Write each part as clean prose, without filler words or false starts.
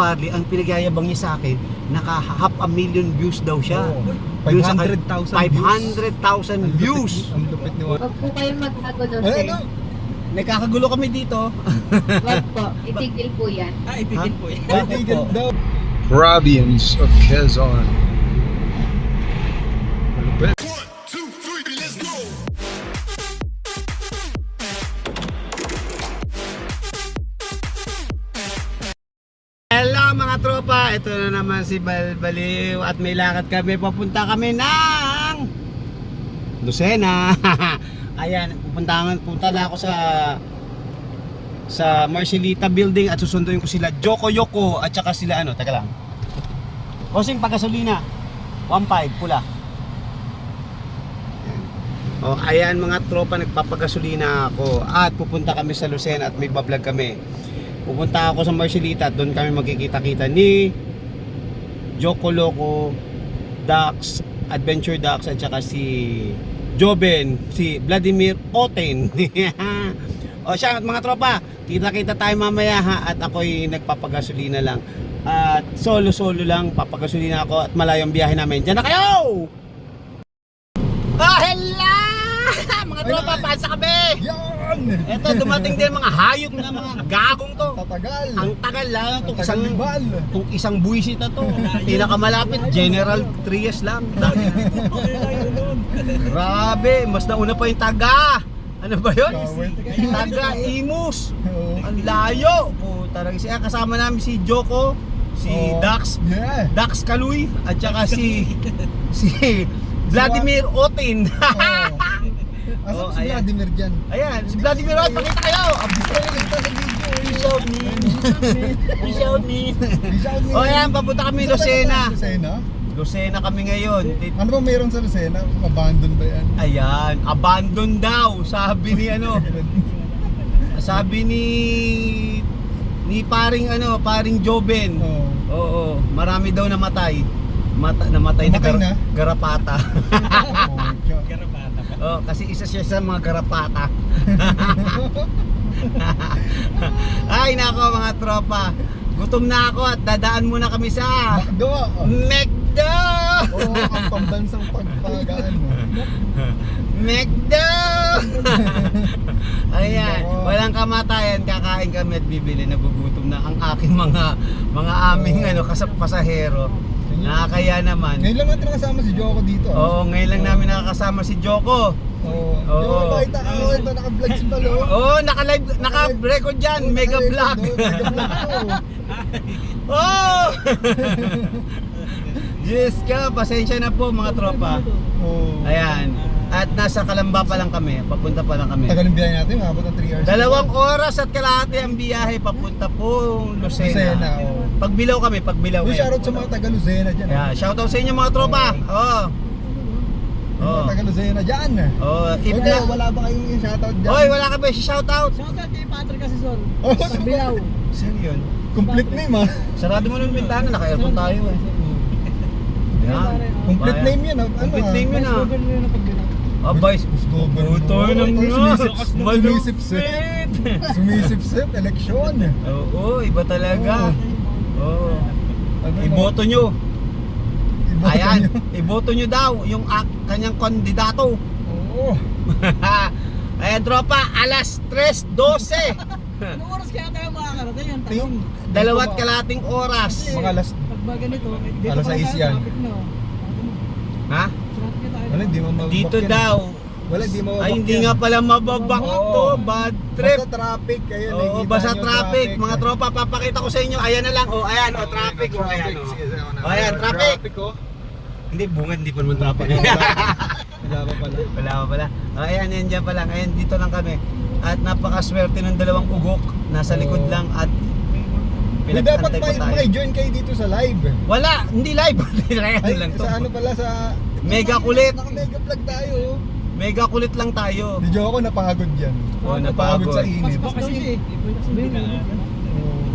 Warley, ang pinagyayabang niya sa akin, naka half a million views daw siya. Oo. Yun sa 500,000 500,000 views. Ang lupit ni Warley. Huwag po kayong magkagulo, Ano? sir. Nagkakagulo kami dito. Wag po. Itigil po yan. Itigil po yan. Tigil daw. Province of Quezon. Malupit. Hello mga tropa, ito na naman si Balbaliw at may lakad kami, papunta kami ng Lucena. Ayan, punta na ako sa Marcelita building at susunduin ko sila Joko Yoko at saka sila teka lang. Kosing paggasolina 1.5 pula. Oh, ayan mga tropa, nagpapagasolina ako at pupunta kami sa Lucena at may bablog kami. Pupunta ako sa Marcelita at doon kami magkikita-kita ni Joko Loco, Dax, Adventure Dax at saka si Joben, si Vladimir Oten. O siya mga tropa, kita-kita tayo mamaya ha, at ako'y nagpapagasolina lang. At solo-solo lang, papagasolina ako at malayong biyahe namin. Diyan na kayo! Oh, hello! Mga tropa, paasa kami! Yan! Eto, dumating din mga hayop na mga gagong to. Tatagal. Ang tagal lang itong Tatagal libal. isang buwisit na to. Pinakamalapit General Trias lang. Grabe, mas nauna pa yung taga. Ano ba yun? Taga Imus. Ang layo. Tarang siya, kasama namin si Joko, si Dax, Yeah. Dax Kaluy at saka si Vladimir Otin. Asan si ayan. Vladimir dyan? Ayan, si Vladimir Otin, pakita kayo. Peace out me. Peace out me. O ayan, papunta kami Lucena. Lucena? Lucena kami ngayon. Ano ba mayroon sa Lucena? Abandon ba yan? Ayan, abandon daw, sabi ni sabi ni paring Joben. Oo, marami daw namatay. Namatay Namatay na? garapata. Garapata. Oh, kasi isa siya sa mga garapata. Ay nako mga tropa, gutom na ako at dadaan muna kami sa Makdo! McDo! Oo, ang pambansang pagpagaan mo. McDo! Ayan, walang kamatayan, kakain kami at bibili, nagugutom na ang aking mga aming pasahero. Nakakaya naman. Ngayon lang natin nakasama si Joko dito. Oo, ngayon lang namin nakakasama si Joko. Oo. Oo. Joko, bakita ka ito, naka-vlog si Palo. Oo, naka-live, naka-record dyan, mega vlog. Mega vlog to. Oh! Diyos ka, pasensya na po mga tropa. Oo. Ayan, at nasa Kalamba pa lang kami, papunta pa lang kami. Tagal ng biyahe natin, mabot ng 3 hours. 2 oras at kalahati ang biyahe papunta po Lucena. Lucena, oo. Pagbilaw kami, pagbilaw. Uy, shoutout sa mga taga Lucena dyan. Yeah, shoutout sa inyo mga tropa. Oo. Yung mga taga Lucena dyan. Oh, Uy, kayo, wala ba kayong shoutout dyan? Oy, wala ka ba si shoutout? Shoutout kay Patrick Asison. Oh, Sa Bilaw. Saan yun? complete name ah. Sarado mo ng bintana, naka-aircon tayo eh. Yan. Complete name yan. Ano, Complete name yun ah. Sobrang yun ang pagbilaw. Vice Butoy ng Sumisip-sip. Sumisip-sip, eleksyon. Oo, iba talaga. Oo. Ano, Iboto nyo. iboto Ayan, nyo. iboto nyo daw yung kanyang kandidato. Oo. Ayan tropa, alas 3:12. Anong oras kaya tayo makakarating? Ang Ting, tanong. 2 kalating oras. mga last. Pag ba ganito, dito Alas pa 6 tayo, yan. traffic na. Ha? Traffic na tayo. Wala, di mo mababak Dito yan. daw. Wala, di mo Ay, hindi mababak nga yan. pala mababak Oo. to. Bad trip. Basta traffic. Ayun, Oo, nakikita basta nyo, traffic. Mga tropa, papakita ko sa inyo. Ayan na lang. Oh, ayan, oh, traffic. Oh, ayan, oh. Sige, sige, Oh, ayan, traffic. oh. Hindi, bungad, hindi pa naman traffic. Wala pa pala. Wala pa pala. Oh, ayan, yan dyan pa lang. Ayan, dito lang kami. At napakaswerte ng 2 ugok. Nasa likod Oo. lang at Uy, dapat pinag-antay pa tayo. may-join kayo dito sa live. Wala, hindi live. Real Ay, lang to. sa ano pala sa... Mega kulit. Naka-mega vlog tayo. Mega kulit lang tayo. Medyo ako napagod dyan. Oh, Napagod sa napagod. init. Pas kasi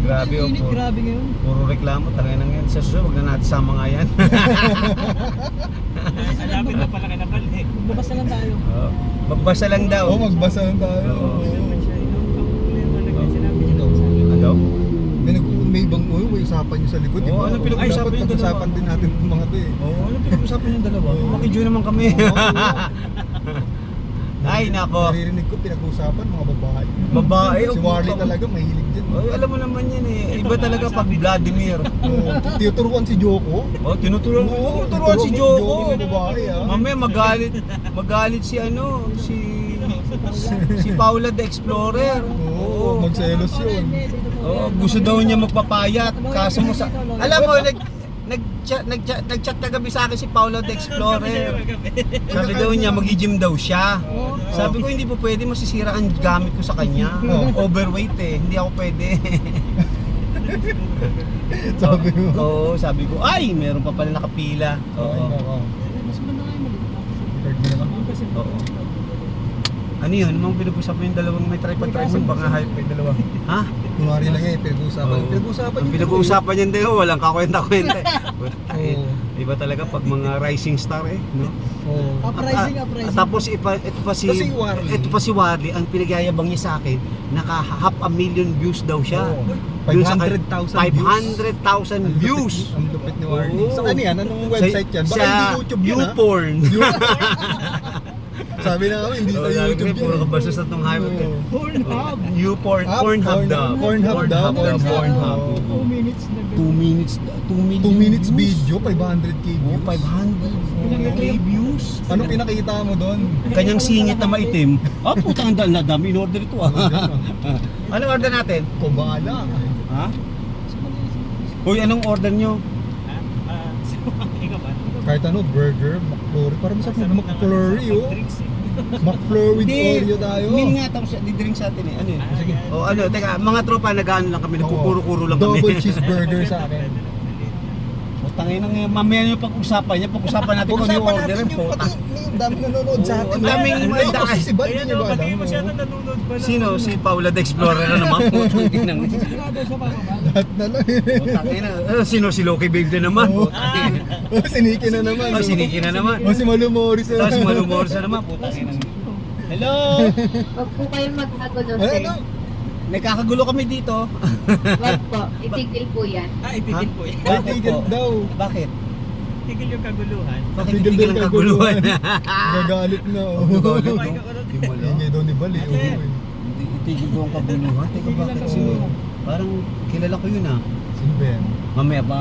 Grabe oh. Init, grabe ngayon. Puro reklamo, tangin nang yan. Sa susunod, wag na natin sama nga yan. Malapit na pala ka na pala eh. Magbabasa lang tayo. Oh, magbasa lang daw. Oo, magbasa lang tayo. Oo. Oo. Sinabi niyo daw sa akin. Ano? May ibang, uy, pinag-uusapan nyo sa likod, di Oo, ba? ano pinag-uusapan Dapat yung pag-usapan din natin itong mga to eh. Oo, ano pinag-usapan yung dalawa? Makidyo naman kami. Ay, nako. Naririnig ko pinag-uusapan mga babae. Babae. Si Warley talaga mahilig din. Ay, alam mo naman yan eh. Iba talaga pag Vladimir. Tinuturuan si Joko. Oh, tinuturuan mo. Tinuturuan si Joko. ng babae ah. Mamaya magalit si ano, si Paula the Explorer. Oo, magselos yun. Oo, gusto daw niya magpapayat. Kaso mo sa... Alam mo, nag-chat kagabi sa akin si Paula the Explorer. Sabi daw niya, mag-gym daw siya. Sabi ko, hindi po pwede, masisira ang gamit ko sa kanya. Overweight eh, hindi ako pwede. Sabi mo. Oo, sabi ko, ay, meron pa pala nakapila. Oo. Mas maganda nga yung maliit. Record mo na lang. Kasi Oo. Ano yun? Mga pinag-usapan yung dalawang may tripod, baka hype yung dalawa. Ha? Kunwari lang yan, pinag-uusapan. Oo. Pinag-uusapan Ang yun. pinag-uusapan yan din, walang kakwenta-kwenta. Oo. Iba talaga pag mga rising star eh, no? Oo. uprising. Tapos ito pa si Kasi Warley. ito pa si Warley, ang pinagyayabang niya sa akin, naka half a million views daw siya. Oo. Yun sa 500,000 views. Ang lupit ni Warley. Oo. Sa ano yan? Anong website yan? Baka hindi YouTube yan ha? YouPorn. Sabi na kami, hindi sa YouTube yan. Puro kabastos na tong hype. Pornhub. YouPorn, Ah, Pornhub daw. Pornhub daw. Pornhub. Oo. 2 minutes na 2 minutes, 2 million 2 minutes views. video, 500k Oh, views. 500k views. Ano pinakita mo doon? Kanyang singit na maitim. Ah, putang na dami in order ito ah. Anong order natin? Kubala. Ha? Uy, anong order nyo? Kahit ano, burger, McFlurry. Parang masarap na McFlurry, oh. McFlurry with Oreo tayo. Min nga, tapos di-drink sa atin eh. Ano yun? Sige. O ano, teka, mga tropa, nag-ano lang kami, nagkukuro-kuro lang kami. Double cheeseburger sa akin. O tangin ng mamaya yung pag-usapan niya, pag-usapan natin kung ano yung order natin po. yung pati yung dami nanonood sa atin. Ang daming Ay, daan. kasi si Bal, hindi niyo ba alam? nanonood pala. Sino? Si Paula the Explorer na naman. Putang ina. Sigurado siya pa ba? Lahat na lang. Putang ina. Sino? Si Loki Babe na naman. Oo. Putang ina. Oh, siniki na naman. Oh, siniki na naman. Oh, si Malu Morris. Tapos malumor sa naman. Putang ina. Hello! Huwag po kayong magkagulo, Ay, sir. ano? Nagkakagulo kami dito. Wag po. Itigil po yan. Itigil po yan. Bakit Tigil po? daw. Bakit? Tigil yung kaguluhan. Bakit Tigil tigil daw ang kaguluhan? Gagalit na. Oh. Gagalit, no? Hindi niya daw ni Bal. Itigil ko ang kaguluhan? Teka, bakit sino? Parang kilala ko yun ah. Sino ba yan? Mamaya ba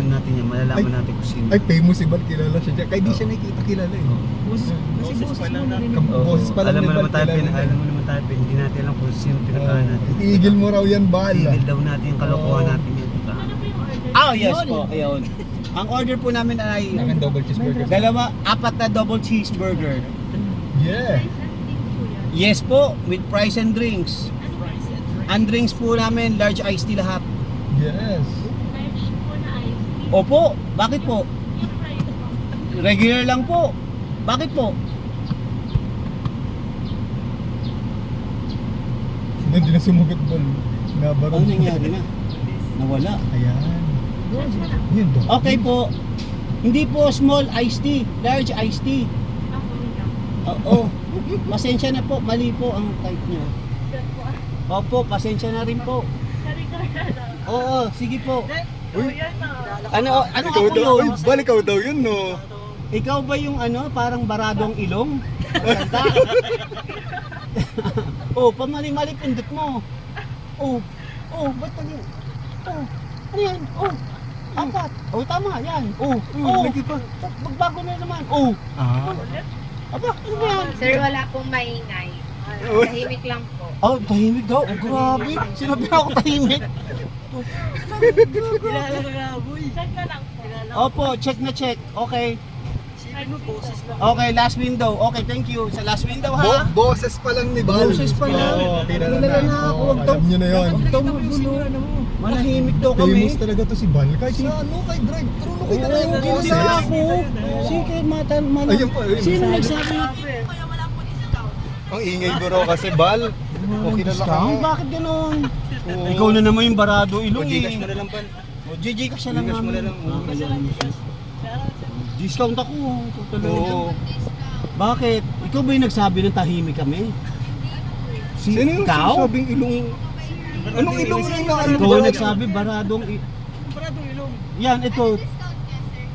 natin yan, malalaman natin kung sino. Ay, famous si Bal. Kilala siya dyan. Kaya di siya nakikita kilala eh. Kasi boses pa lang natin. Oo, Boses pa lang alam ni mo Bal. naman tayo, kilala niya. alam mo naman tayo, hindi natin alam kung sino pinagkaan natin. Itigil mo raw yan, Bal. Tigil daw natin yung kalokohan Oo. natin yun. Ah, yes po, ayun. Ang order po namin ay Akin double cheeseburger. apat na double cheeseburger. Yeah. Yes po, with fries and drinks. Ang drinks po namin, large iced tea lahat. Yes. Opo, bakit po? Regular lang po. Bakit po? Hindi na sumagot, Bal. Nabarong. Ano nangyari na? Nawala. Ayan. Yun daw. Okay po. Hindi po small iced tea, large iced tea. Oo. Pasensya na po, mali po ang type niyo. Opo, pasensya na rin po. Oo, sige po. Ano Ikaw ako daw. yun? Ay, Bal, ikaw daw yun, no? Ikaw ba yung ano, parang baradong ilong? Maganda. Oh, pamali-mali pindot mo. Ba't pali? Ano yan? Apat. Tama, yan. Lagi pa. Magbago na naman. Aba, ano ba yan? Sir, wala pong maingay. Tahimik lang po. Tahimik daw. Grabe. Sinabi ako tahimik. Kilala ka nga, boy. Opo, check na check. Okay. Ano, boses lang. Okay, last window. Okay, thank you. Sa last window ha. Boses pa lang ni Bal. Boses pa lang. Oo, kilala Kilala na. na ako. Oo, Wag daw- alam nyo na yun. Huwag daw magulo. Manahimik daw Famous kami. talaga to si Bal. Kahit sa ano, kay drive-thru, kay na yung Hindi boses. na ako. Sige, Ayun pa, ayun. Sino nagsabi? Ang ingay bro kasi Bal. O kilala ka Discount? mo. Bakit ganun? Oo. Ikaw na naman yung barado ilong Gcash mo eh. na lang, Bal. Gcash ka lang Gcash mo na namin. lang. Discount ako. Oo. Bakit? Ikaw ba yung nagsabi ng tahimik kami? Sino yung Ikaw? sinasabing ilong? Anong ilong na Ikaw ang nagsabi baradong Baradong ilong. Yan, ito.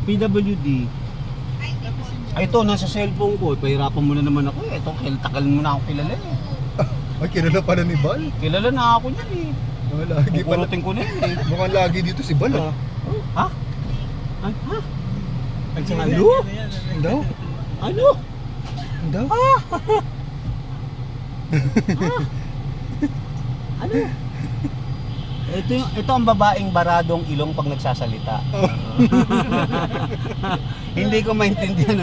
PWD. Ay, ito, nasa cellphone ko. Pahirapan mo na naman ako eh. Ito, tagal mo na ako kilala eh. Ay, kilala pala ni Bal. Kilala na ako niyan eh. Oh, lagi pala. Kukurutin ko na yun eh. Mukhang lagi dito si Bal ah. Ha? Ay, ha? Ay, Yan, ano? yan, yan. Ang daw? Ano? Ang daw? Ano? Ito ang babaeng baradong ilong pag nagsasalita. Hindi ko maintindihan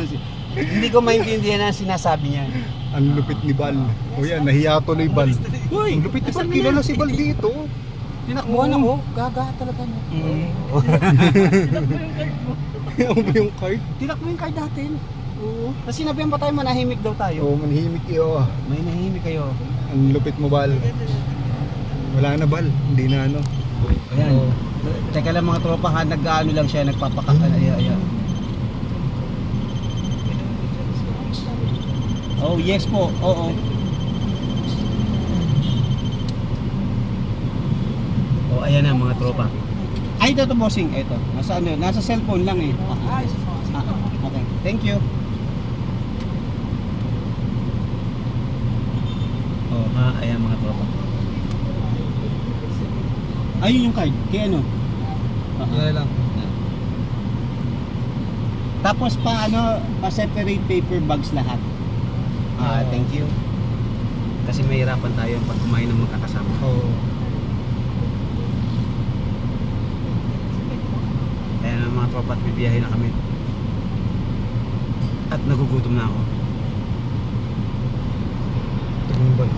hindi ko maintindihan ang sinasabi niya. Ang lupit ni Bal. O yan, nahiya tuloy Bal. Uy, Ang lupit ni Bal. Kilala si Bal dito. tinakbuhan ako. Gaga talaga no. Ano ba yung card? Tinakbo yung card natin. Oo. Kasi sinabihan pa tayo manahimik daw tayo. Oo, manhimik iyo ah. May nahimik kayo. Ang lupit mo Bal. Wala na Bal. Hindi na ano. Ayan. Oo. Teka lang mga tropa ha, nag-ano lang siya, ayan. Oh, yes po. Oo. Oh, ayan na mga tropa. Ay, ito bossing. Ito. Nasa ano, nasa cellphone lang eh. Okay. Thank you. Oh, ayan mga tropa. Ayun yung card. Kaya ano? Yan lang. Tapos pa separate paper bags lahat. Thank you. Kasi mahirapan tayo pag kumain ng magkakasama. Oo. Ayan ang mga tropa at bibiyahe na kami. At nagugutom na ako. Tignan Bal.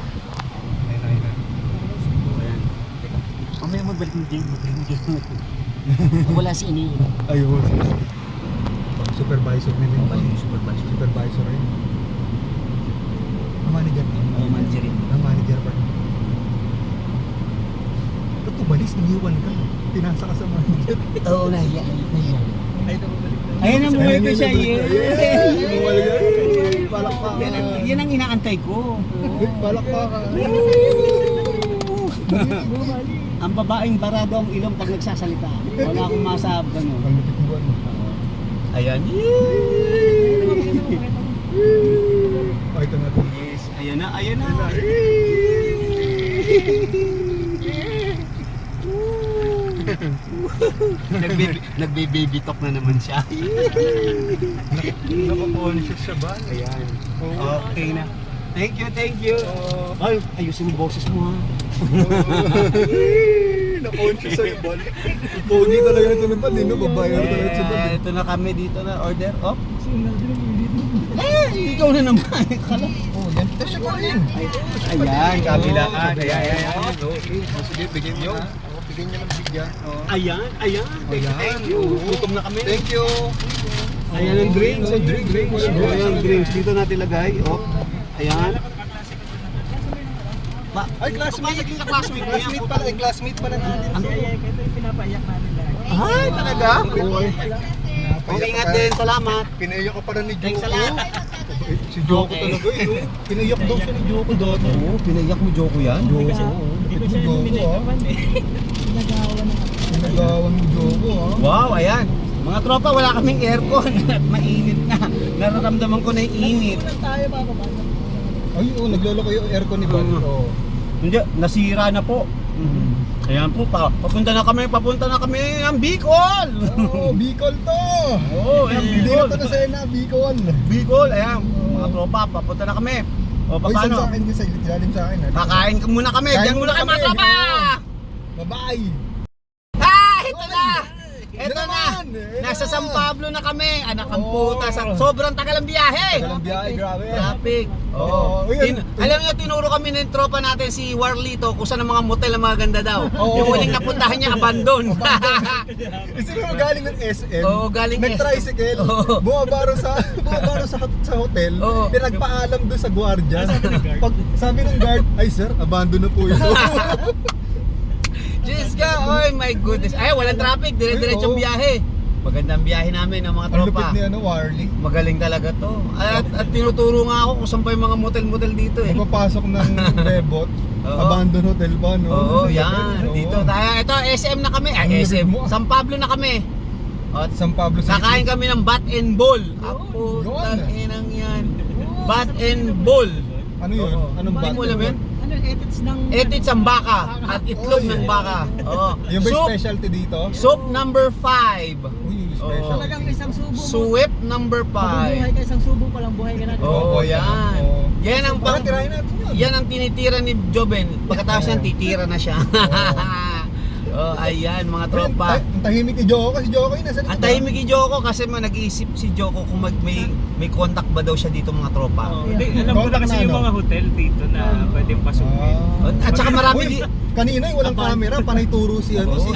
Ayun. Ayan. Teka. Mamaya magbalik mo dyan. Wala si Ini. Ayun. Supervisor nila yung Bal. Supervisor. Supervisor rin. Ang manager. Oh, manager rin. Ang manager pa. Ba't umalis? Nangiwan ka. Tinasa ka sa manager. Oo, nahiya. Ay, bumalik na. Ayan ang buhay ko siya. Palakpakan. Yan ang inaantay ko. Palakpakan. Ang babaeng barado ang ilong pag nagsasalita. Wala akong masabi ano. Ang lupit mo ano. Ayan. Oh, ito na ito. Yes, ayan na, ayan na. Nagbe-baby talk na naman siya. Naka-conscious siya ba? Ayan. Okay na. Thank you. Ay, ayusin mo boses mo ha. Na-conscious sa'yo, Bal. Pogi talaga ito ng Bal. Dino, babae na talaga si Bal. Ito na kami dito na order up. Ikaw na naman. Kala. Oh, yan. Ito siya ko rin. Ayan, kabilaan. Ayan. Okay. Sige, bigyan niyo. Bigyan niyo ng bigyan. Ayan. Thank you. Gutom na kami. Thank you. Ayan ang drinks. Ayan ang drinks. Dito natin lagay. Oh. Ayan. Ay, classmate. Naging ka-classmate mo yan. Classmate pala natin. Ito yung pinapaiyak namin lagi. Ay, talaga? Okay, ingat din. Salamat. Pinaiyak ka pala ni Joko. Thanks a lot. Si Joko Okay. talaga eh. No? Pinaiyak daw siya ni Joko dati. Oo, pinaiyak mo Joko yan? Joko. Hindi ko Si siya Joko ah. pinaiyakan eh. Pinagawan ni Joko ah. Wow, ayan. Mga tropa, wala kaming aircon at mainit na. Nararamdaman ko na yung init. Ay, naglolo kayo aircon ni Bal. Oo. Hindi, nasira na po. Ayan po, papunta na kami ng Bicol. Oh, Bicol to. Oo, ayan, Hindi Bicol. na to na Sena, Bicol. Bicol, ayan. Mga tropa, papunta na kami. O, Oy, saan sa paano? akin sa ilalim sa akin. Kakain ka muna kami. Kain Diyan muna muna kayo mga kami. tropa. Bye-bye. Ito na. Ito na. naman. Nasa San Pablo na kami. Anak ang Oo. puta. Sobrang tagal ang biyahe. Tagal ang biyahe, grabe. Traffic. Oo. Uy, Alam niyo, tinuro kami ng tropa natin si Warlito kung saan ang mga motel na mga ganda daw. Oo. Yung huling napuntahan niya, abandon. Kasi mo galing ng SM. Oo, galing nag-tricycle. Oo. Bumabaro sa hotel. Oo. Pinagpaalam doon sa gwardiya. Sabi ng guard? Pag sabi ng guard, ay sir, abandon na po ito. Diyos ka, oh my goodness. Ay, walang traffic. Dire-diretsong Oo. biyahe. Magandang biyahe namin ng mga Ang lupit tropa. ni ano, Warley. Magaling talaga to. At tinuturo nga ako kung saan pa yung mga motel-motel dito eh. Magpapasok ng Bebot. Oo. Abandon hotel ba, no? Oo, yan. Oo. Dito tayo. Ito, SM na kami. Ang SM. mo. San Pablo na kami. At San Pablo City. kakain kami ng bat and ball. Apo, Yun. tanginang yan. Bat and ball. Ano yun? Oo. Anong Hindi bat? mo alam yun? Ano yung edits ng... Etits ang baka at itlog Oh, ng yeah. baka. Oo. Yung ba yung Soup, specialty dito? soup number 5. Uy, yung Oo. special. Talagang isang subo mo. Sweep number Mabubuhay 5. ka isang subo pa lang, buhay ka na. Oo, yan. Oo. Yan ang Parang tirahin natin yun. Yan ang tinitira ni Joben. Pagkatapos yan, titira na siya. Oh, ayan mga tropa. Ang tahimik ni Joko. Si Joko yun nasa likod. Ang tahimik ni Joko kasi nag-iisip si Joko kung may contact ba daw siya dito mga tropa. Alam ko na kasi yung mga hotel dito na pwedeng pasukin. At saka marami Uy, di... kanina yung walang camera, panay turo si ano, Oo,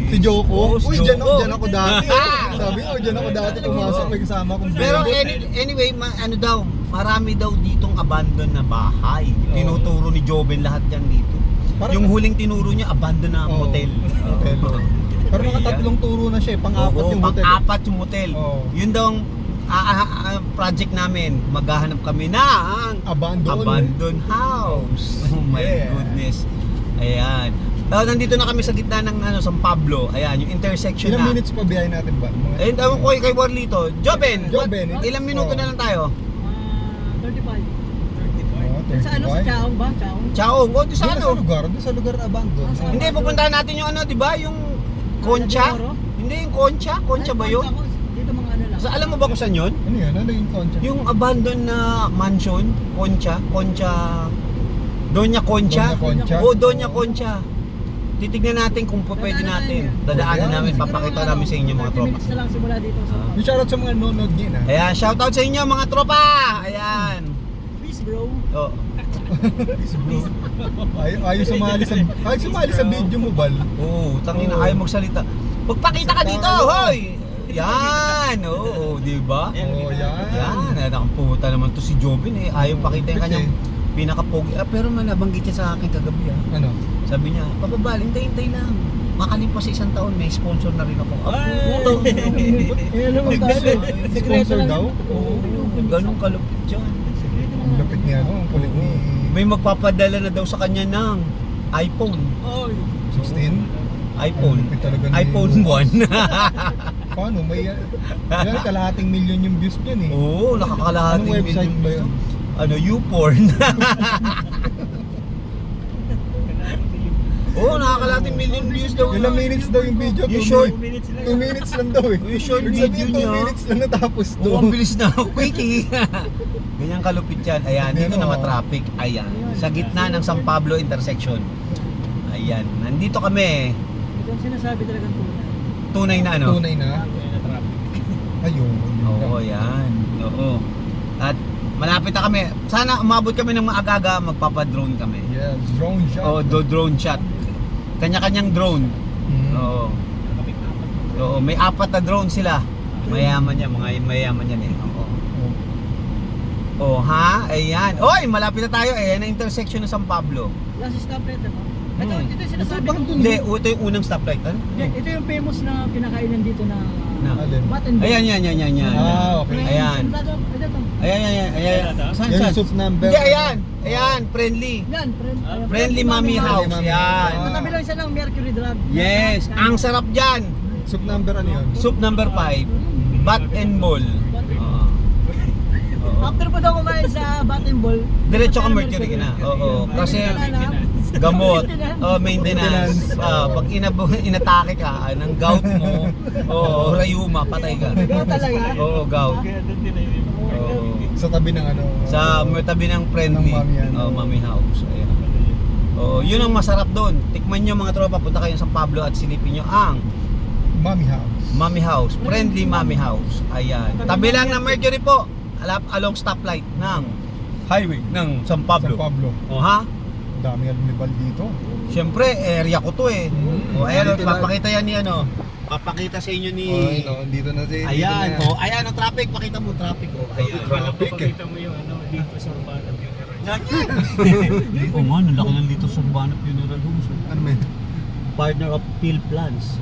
si Joko. Oo, si Uy, Joko. dyan ako dati. Sabi ko, dyan ako dati pumasok, may kasama kong Pero Bebot. anyway, ano daw, marami daw ditong abandon na bahay. Tinuturo ni Joben lahat yan dito. Parang- Yung huling tinuro niya, abandon na Oo. motel. Hotel. Pero nakatatlong turo na siya, pang-apat Oo, yung hotel. pang-apat yung motel. Oo. Yun daw ang project namin. Maghahanap kami ng abandoned house. Oh my Yeah. goodness. Ayan. Nandito na kami sa gitna ng San Pablo. Ayan, yung intersection Ilang na. minutes pa biyahe natin ba? Eh, ewan ko kay Warlito. Joben, Joben, ilang minuto Oo. na lang tayo? 35. Oh, Sa ano, sa Chaong ba? Chaong? Ciao. O, doon sa Doon ano? sa lugar abandon. Ah, sa- Hindi, pupuntahan natin yung ano, di ba? Yung Concha? Oro? Hindi, yung Concha? Concha ba yun? Dito mga ano lang. Alam mo ba kung saan yun? Ano yun? Ano yung concha? Yung abandoned na mansion, Concha, Doña Concha. Doña Concha? Oo, Doña Concha. Titignan natin kung pwede natin. Dadaanan namin, papakita namin sa inyo mga 30 tropa. minutes na lang simula dito sa... Yung shoutout sa mga nanonood niya na. Ayan, shoutout sa inyo mga tropa! Ayan. Peace bro. Oh. Ayaw sumali sa video mo, Bal. Oo, tangina, ayaw magsalita. Magpakita ka dito, hoy! Yan, oo, di ba? Oh, yan. Yan, nakaputa naman to si Jobin eh. Ayaw pakita yung Bakit kanyang pinaka-pogi. Pero man, nabanggit siya sa akin kagabi ah. Ano? Sabi niya, Papa, hintay lang. Makalipas sa isang taon, may sponsor na rin ako. Ay! Puto. Eh, ano mo tayo? Sponsor daw? Oo, ganun kalupit dyan. Ang lupit niya, no? Ang kulit ni May magpapadala na daw sa kanya ng iPhone. Oy. 16. iPhone. Ang lupit talaga ni- iPhone 1. Paano? May kalahating milyon yung views niyan eh. Oo, nakakalahating Anong website million ba views. yun? Ano, YouPorn. Oo, nakakalahating million views daw. Ilang minutes daw yung video? Yung 2 short. minutes. 2 minutes lang daw eh. Yung short Ibig sabihin, video 2 niya. minutes lang natapos to. Oo, ang bilis na. Quickie. Ganyan kalupit yan. Ayan, dito Pero, na traffic. Ayan, sa gitna ng San Pablo intersection. Ayan, nandito kami. Ito ang sinasabi talagang tunay. Tunay na ano? Tunay na. Ayun. Oo, yan. Oo. At malapit na kami. Sana umabot kami ng maaga-aga, magpapadrone kami. Yes, drone shot. Oo, drone shot. Kanya-kanyang drone. Mm. Oo. Oo, may 4 na drone sila. Mayaman yan, mga mayaman yan eh. Oo. Oh, ha? Ayan. Oy, malapit na tayo. Ayan ang intersection ng San Pablo. Last stoplight na to. Ito yung sinasabi Bakit ko. dun? Hindi, ito yung unang stoplight. Ano? Ito yung famous na pinakainan dito na... Alin? Bat and Ayan, yan. Ah, okay. Ayan. Ito to. Ayan. Saan, Yan saan? yung soup number. Hindi, ayan, friendly. Yan, Friendly Mommy House. Mommy Yan. House. Matabi lang siya ng Mercury Drive. Yes, ang sarap dyan. Soup number ano yun? Soup number 5, bat and ball. Oo. After po daw kumain sa Bat and Ball, Diretso ka Mercury ka na. Oo, kasi gamot, maintenance. Pag inatake ka ng gout mo, rayuma, patay ka. Ikaw talaga. Oo, gout. Oo. Sa tabi ng ano? Sa tabi ng friendly, Ng Mommy, ano. Mommy House. Ayan. Yun ang masarap doon. Tikman nyo mga tropa, punta kayo sa San Pablo at silipin nyo ang Mommy House. Mommy House, friendly Mommy House. Ayan. Tabi lang ng Mercury po, along stoplight ng highway ng San Pablo. San Pablo. O ha? Dami alumibal dito. Siyempre, area ko to eh. O ayan, Dito na. papakita yan ni ano. Papakita sa inyo ni... Ay, no, dito na si... Ayan, dito na. ayan ang traffic. Pakita mo traffic. Ayan. Pakita mo yung ano dito sa Urbana Funeral. Oo nga, nalaki lang dito sa Urbana Funeral Homes. Ano may? Partner of Phil Plans.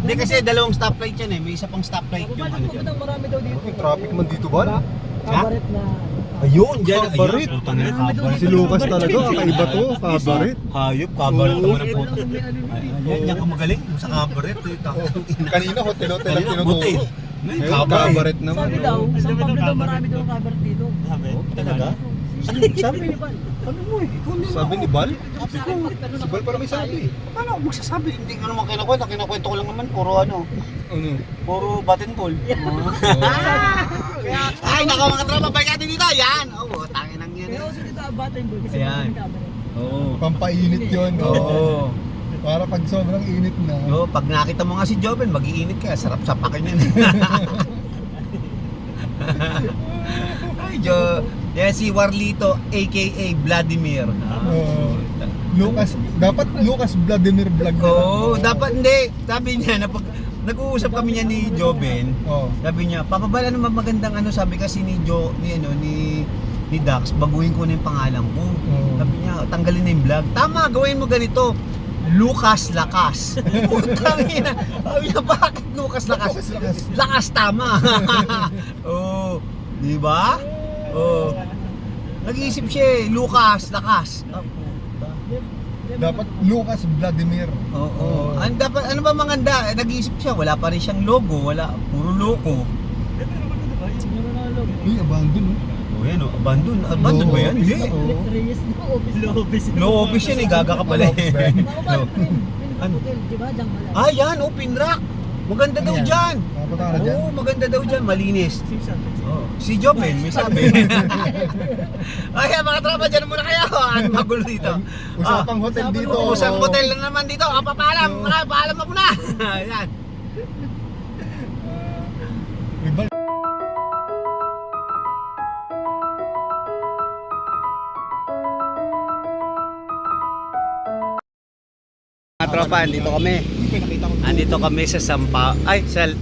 Hindi kasi dalawang stoplight yan eh. May isa pang stoplight yung ano dyan. Marami daw dito. May traffic man dito ba? Kabaret na. Ayun, dyan. Kabaret. Ayun, putang ina, kabaret. Si Lucas talaga, kakaiba to, kabaret. Hayop, kabaret Oo. naman ang puto. Yan ka magaling sa kabaret. Kanina hotel ang Kanina, tinuturo. butil. Ngayon, Kabaret. kabaret naman. Sabi daw, oh. sa Pablo daw marami daw kabaret dito. Talaga? Sabi ni Pan. Ano mo eh? Ikaw din Sabi ni Bal? Ikaw. Si Bal parang may sabi. Paano ako magsasabi? Hindi ko naman kinakwento. Kinakwento ko lang naman. Puro ano. Ano? Puro button call. Ay, nako mga tropa. Balik natin dito. Yan. Oo, tangin ang yan. Pero kasi dito abatin boy kasi Ayan. maraming kabaret. Oo. Pampainit yun. Oo. Para pag sobrang init na. No, pag nakita mo nga si Joven, mag-iinit ka. Sarap sapakin yan. Ay, yan si Warlito, aka Vladimir. Oo. Lucas, dapat Lucas Vladimir vlog na lang. Oo, dapat hindi. Sabi niya, na pag nag-uusap kami niya ni Joven, Oo. sabi niya, papabala naman magandang ano, sabi kasi ni ni Dax, baguhin ko na yung pangalan ko. Oo. Sabi niya, tanggalin na yung vlog. Tama, gawin mo ganito. Lucas Lakas. Putang ina. Sabi niya, bakit Lucas Lakas? Lakas. Lakas tama. Oo. Di ba? Oo. Nag-iisip siya eh, Lucas Lakas. Ah, puta. Dapat Lucas Vladimir. Oo. Dapat ano ba maganda? Nag-iisip siya, wala pa rin siyang logo, wala, puro loko. Meron na log. Uy, abandon. Oh, yan oh, abandon. Abandon ba yan? Hindi. Oo. Reyes na office. Low office. Low office yan eh, gaga ka pala eh. Ano ba? Ano? Hotel, di ba? Diyan pala. Ah, yan oh, Pinrock. Maganda daw Ano yan? dyan. Nakapunta ka na dyan? Oo, maganda daw dyan, malinis. Oh, si Joven, may sabi. Ay, mga tropa, dyan muna kayo. Ano magulo dito? Usapang hotel dito. Usang hotel na naman dito. Papaalam, paalam mo muna. Yan. May bal- Mga tropa, andito kami. Andito kami sa sa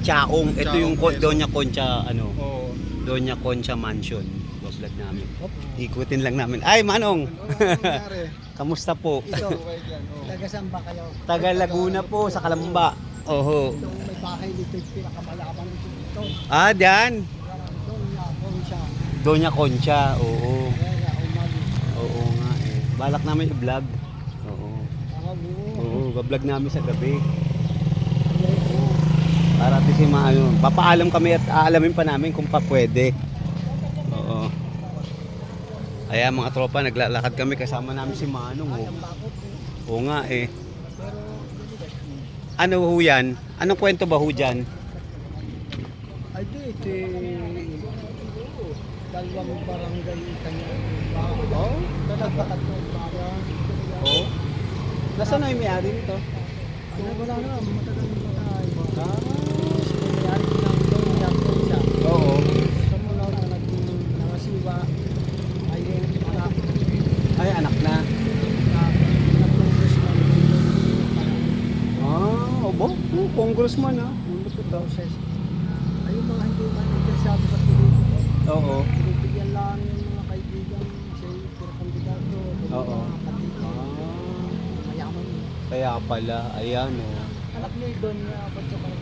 Chaong. Ito yung Doña Concha, Oo. Doña Concha Mansion. Vlog namin. Ikutin lang namin. Ay, Manong! nangyari? Kamusta po? Ito, Okay dyan, oo. taga saan ba kayo? Taga Laguna po, sa Kalamba. Oho. Ito, may bahay dito, yung pinakamalakang dito. Ah, dyan. Doon na ako siya. Doña Concha, oo. Kaya umali. Oo nga eh. Balak namin i-vlog. Oo. Oo, vlog namin sa gabi. Para at si maano, papaalam kami at aalamin pa namin kung pa pwede. Oo. Ayan mga tropa, naglalakad kami kasama namin si Manong. Oh. Oo nga eh. Ano ho yan? Anong kwento ba ho dyan? Ay, di, dalawang barangay kanya. Oo? Talaga tatlong bayan. Oo? Nasaan na yung may-ari nito? Ano, wala na, matagal na tayo. May-ari ng doon niya, doon siya. Oo. Sa mula na naging nangasiwa, ay anak Ay, anak na. na congressman Ah, obo? Oh, congressman ah. process. Ay, yung mga hindi man interesado sa politiko, Oo. pinipigyan lang yung mga kaibigan sa kandidato, Oo. mga katiga, mayaman. Kaya pala, ayan oh. Anak ni Don niya, ba't sa mga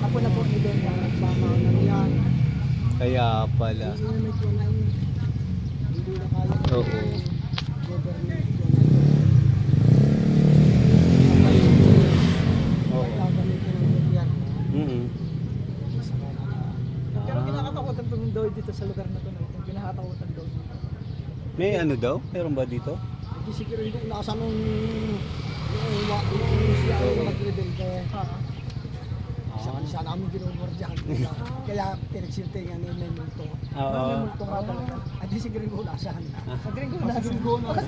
ako na po ni Don niya, nagsama na niyan. Kaya pala. Hindi na medyo na hindi na kaya ng Oo. government. Oo. Gagamitin ng gobyerno. Mm-mm. Pero Ah. kinakatakutan po daw dito sa lugar na to. Yung kinakatakutan daw. May ano daw? Meron ba dito? Hindi siguro yung nasa nung siya yung nag-rebelde. Siya namin ginumordyan. Kaya pinagsiltingan ni Memulto. Oo. Memulto nga talaga. Hindi siguro yung unasan. Sa Gringo unasan.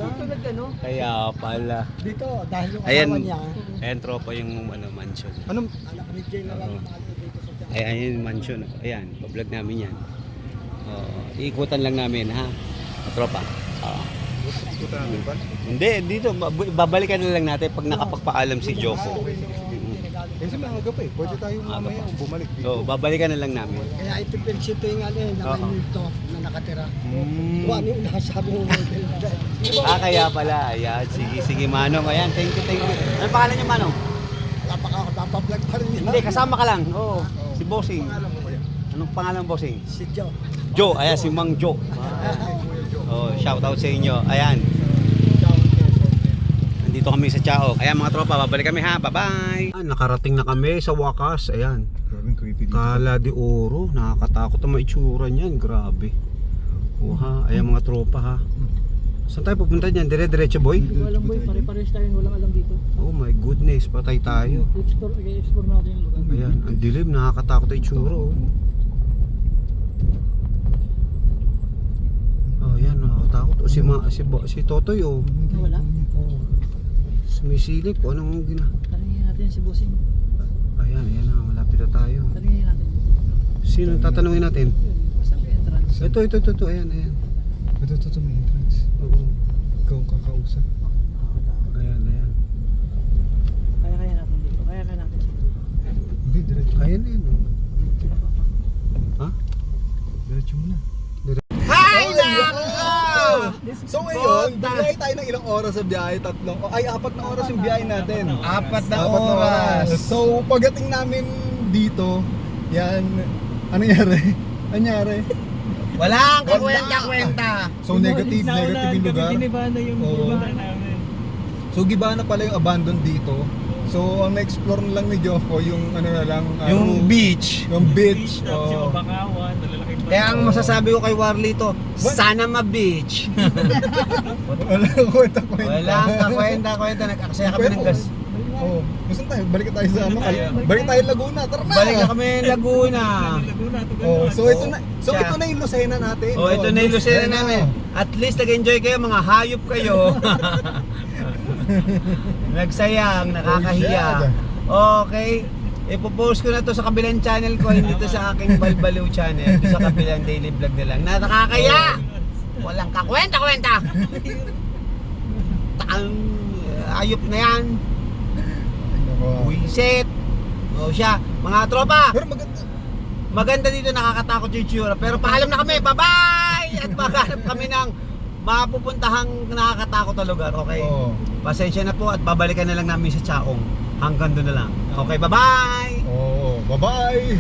Dito nag-ano? Kaya pala. Dito, dahil yung Ayan. asawa niya, Ayan tropa yung mansion. Anong anak ni General Oo. Mali dito sa Tiyan. Ay, ayan yung mansion. Ayan, pa-vlog namin yan. Oo. Iikutan lang namin ha. Tropa. Oo. puta namin ba? Hindi, dito. Babalikan na lang natin pag nakapagpaalam si Joko. Kasi maaga pa eh. Pwede tayo mamaya bumalik dito. So, babalikan na lang namin. Kaya ito pinsito yung ano eh, na may Oo. multo na nakatira. Mm. Kung ano yung nasabi mo model na. Ah, kaya pala. Ayan. Sige, sige, Manong. Ayan, thank you, thank you. Ano pangalan niyo, Manong? Napablog pa rin yan. Hindi, kasama ka lang. Oo. Si Bossing. Anong pangalan Bossing? Si Joe. Joe, ayan si Mang Joe. Oh, shout out sa inyo. Ayan. Nandito kami sa Chaok. Ayan mga tropa, babalik kami ha. Bye-bye. Nakarating na kami sa wakas. Ayan. Grabing creepy dito. Cala de Oro. Nakakatakot ang maitsura niyan. Grabe. Oha, ayan mga tropa ha. Saan tayo pupunta niyan? Dire-diretso boy? Hindi ko alam boy, pare-pares tayo, walang alam dito. Oh my goodness, patay tayo. I-explore natin yung lugar. Ayan, ang dilim, nakakatakot ang itsura oh. Oh, ayan, nakakatakot. O si Totoy oh. Wala. Sumisilip ko, anong Tanungin natin si Bossing. Ayan, ayan na, malapit na tayo. Tanungin natin. Sino tatanungin natin? Yun, basta may entrance. Ito, ayan, ayan. Ito, may entrance. Oo, Ikaw ang kakausap. ayan, ayan. Kaya natin dito. Kaya natin dito. Hindi, diretso. Ayan na yun. oh. Ha? Diretso mo na. Hi, So ngayon, biyahe tayo ng ilang oras sa biyahe, 4 na oras yung biyahe natin. 4 na 4 na oras. So pagdating namin dito, yan, ano nangyari? Walang kakwenta-kwenta. So negative yung lugar. Giniba na yung Oo. lugar namin. So giba na pala yung abandon dito. So ang na-explore na lang ni Joko yung ano na lang, Yung beach. yung beach. Tapos yung Bakawan, malalaki pa. Kaya ang masasabi ko kay Warlito, sana ma-beach. Wala kwenta-kwenta. Walang kakwenta-kwenta. Nag-aksaya kami ng gas. Oh, gusto tayo, balik tayo sa ano, balik tayo Laguna, tara na. Balik na kami ng Laguna. Laguna, Oh, so ito na, Siya. ito na yung Lucena natin. Oh, ito na yung Lucena Lucena. namin. At least nag-enjoy kayo, mga hayop kayo. Nagsayang, nakakahiya. Okay. Ipopost ko na to sa kabilang channel ko, hindi to sa aking Balbaliw channel. Ito sa kabilang daily vlog na lang. Na nakakaya! Walang kakwenta-kwenta! Ayop na yan. Wiset. O siya, mga tropa. Pero maganda. Maganda dito, nakakatakot yung itsura. Pero paalam na kami, bye-bye! At maghanap kami ng mapupuntahang nakakatakot na lugar, okay? Oo. Pasensya na po at babalikan na lang namin sa Chaong. Hanggang doon na lang. Okay, bye-bye! Oh, bye-bye.